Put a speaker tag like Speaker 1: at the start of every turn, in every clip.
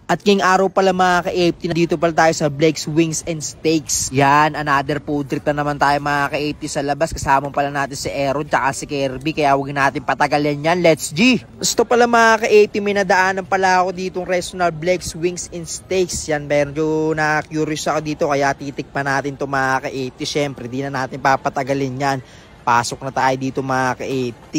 Speaker 1: At ngayong araw pala mga ka-AFT, dito pala tayo sa Blake's Wings and Steaks. Yan, another food trip na naman tayo mga ka-AFT sa labas. Kasama pala natin si Aaron tsaka si Kirby, kaya huwag natin patagalin yan. Let's G! Gusto pala mga ka-AFT, may nadaanan pala ako ditong restaurant Blake's Wings and Steaks. Yan, medyo na-curious ako dito, kaya titikpan natin to mga ka-AFT. Siyempre, di na natin papatagalin yan. Pasok na tayo dito mga ka-AFT.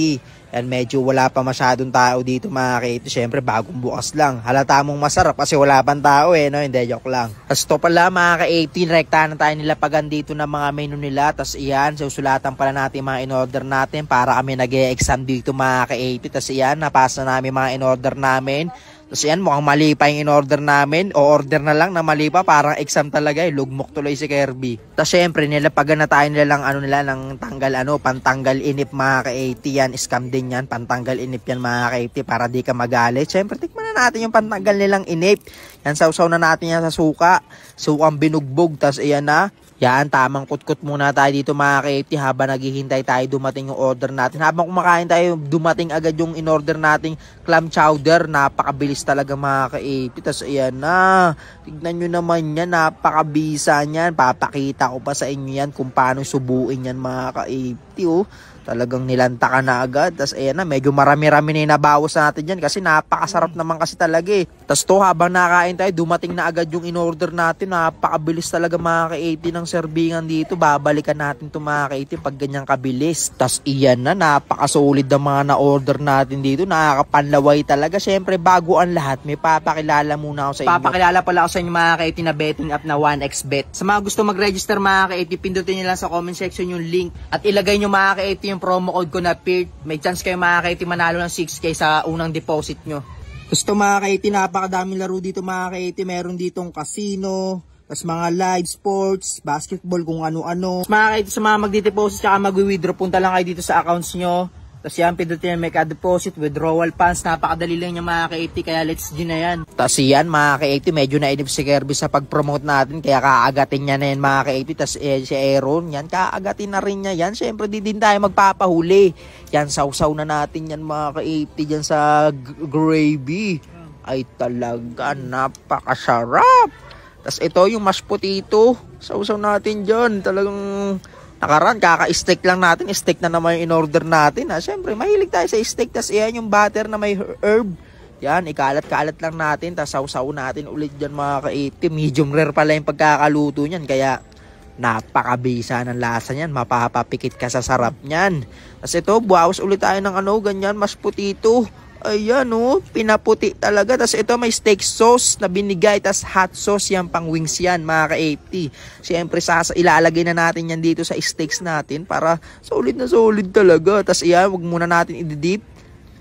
Speaker 1: Yan, medyo wala pa masyadong tao dito mga ka-AFT. Siyempre, bagong bukas lang. Halata mong masarap kasi wala pang tao no? Hindi, joke lang. Tapos to pala mga ka-AFT, rektahan na tayo nilapagan dito ng mga menu nila. Tapos iyan, susulatan pala natin mga in-order natin para kami nag-e-exam dito mga ka-AFT. Tapos iyan, napasa namin mga in-order namin. Tapos yan, mukhang mali pa yung in-order namin. O order na lang na mali pa, parang exam talaga lugmok tuloy si Kirby. Tapos syempre, nilapagan na tayo nila ng tanggal pantanggal inip mga ka-AFT yan. Scam din yan, pantanggal inip yan mga ka-AFT para di ka magalit. Syempre, tikman na natin yung pantanggal nilang inip. Yan, sausaw na natin yan sa suka. Sukang binugbog, tapos iyan na. Yan, tamang kutkot muna tayo dito mga ka-AFT habang naghihintay tayo dumating yung order natin. Habang kumakain tayo, dumating agad yung in-order nating clam chowder. Napakabilis talaga mga ka-AFT. Tapos ayan na, tignan nyo naman yan, napakabisa niyan. Papakita ko pa sa inyo yan kung paano subuin yan mga ka-AFT. Talagang nilanta ka na agad. Tapos ayan na, medyo marami-rami na inabawas natin dyan kasi napakasarap naman kasi talaga Tapos to, habang nakain tayo, dumating na agad yung in-order natin. Napakabilis talaga mga ka-AFT ng servingan dito. Babalikan natin to mga ka-AFT pag ganyang kabilis. Tapos iyan na, napakasolid ng mga na-order natin dito. Nakakapanlaway talaga. Siyempre, bago ang lahat, may papakilala muna ako sa inyo. Papakilala pala ako sa inyo mga ka-AFT na betting app na 1xBet. Sa mga gusto mag-register mga ka-AFT, pindutin nyo lang sa comment section yung link at ilagay nyo mga ka-AFT yung promo code ko na PIRT. May chance kayo mga ka-AFT manalo ng 6K sa unang deposit nyo. Gusto mga ka-AFT, napakadaming laro dito mga ka-AFT. Meron ditong casino, tas mga live sports, basketball, kung ano-ano. Mga ka-AFT, sa mga magdi-deposit tsaka mag-withdraw, punta lang kayo dito sa accounts nyo. Tapos yan, pindutin yung make a deposit, withdrawal funds. Napakadali lang yung mga ka-AFT, kaya let's do na yan. Tapos yan mga ka-AFT, medyo nainip si Kirby sa pag-promote natin, kaya kaagatin niya na yan mga ka-AFT. Tapos si Aaron, yan, kaagatin na rin niya yan. Siyempre, di din tayo magpapahuli. Yan, sausaw na natin yan mga ka-AFT dyan sa gravy. Ay talaga, napakasarap. Tapos ito yung mashed potato. Sausaw natin dyan. Talagang nakaraan, kaka-steak lang natin. Steak na naman yung in-order natin. Siyempre, mahilig tayo sa steak. Tapos iyan yung butter na may herb. Yan, ikalat-kalat lang natin. Tapos sausaw natin ulit dyan mga ka-AFT. Medium rare pala yung pagkakaluto niyan. Kaya napakabisa ng lasa niyan. Mapapapikit ka sa sarap niyan. Tapos ito, buhawas ulit tayo ng ganyan, mashed potato. Ayan pinaputi talaga. Tapos ito may steak sauce na binigay. Tapos hot sauce yan, pang wings yan mga ka-AFT. Siyempre ilalagay na natin yan dito sa steaks natin para solid na solid talaga. Tapos iyan, wag muna natin i-dip.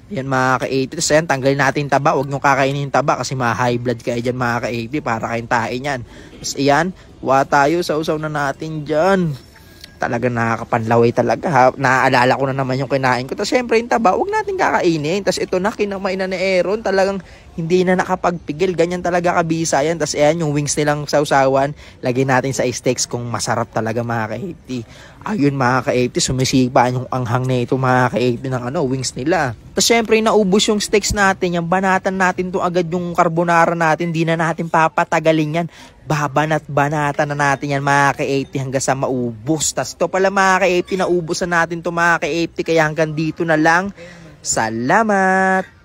Speaker 1: Yan mga ka-AFT. Tapos yan, tanggalin natin taba. Wag nyo kakainin yung taba kasi ma-high blood kayo dyan mga ka-AFT para kain tayo yan. Tapos iyan, kuha tayo, sausaw na natin dyan. Talaga nakakapanlaway talaga. Naaalala ko na naman yung kinain ko. Tapos syempre yung taba, huwag natin kakainin. Tapos ito na, kinamain na ni Aaron. Talagang hindi na nakapagpigil. Ganyan talaga kabisa yan. Tapos ayan, yung wings nilang sausawan, lagay natin sa steaks kung masarap talaga mga ka-AFT. Ayun mga ka-AFT, sumisipa yung anghang na ito mga ka-AFT ng wings nila. Tapos syempre, naubos yung steaks natin. Yung banatan natin to agad yung carbonara natin. Di na natin papatagalin yan. Babanat-banatan na natin yan mga ka-AFT hanggang sa maubos. Tapos ito pala mga ka-AFT, naubos na natin to mga ka-AFT. Kaya hanggang dito na lang. Salamat!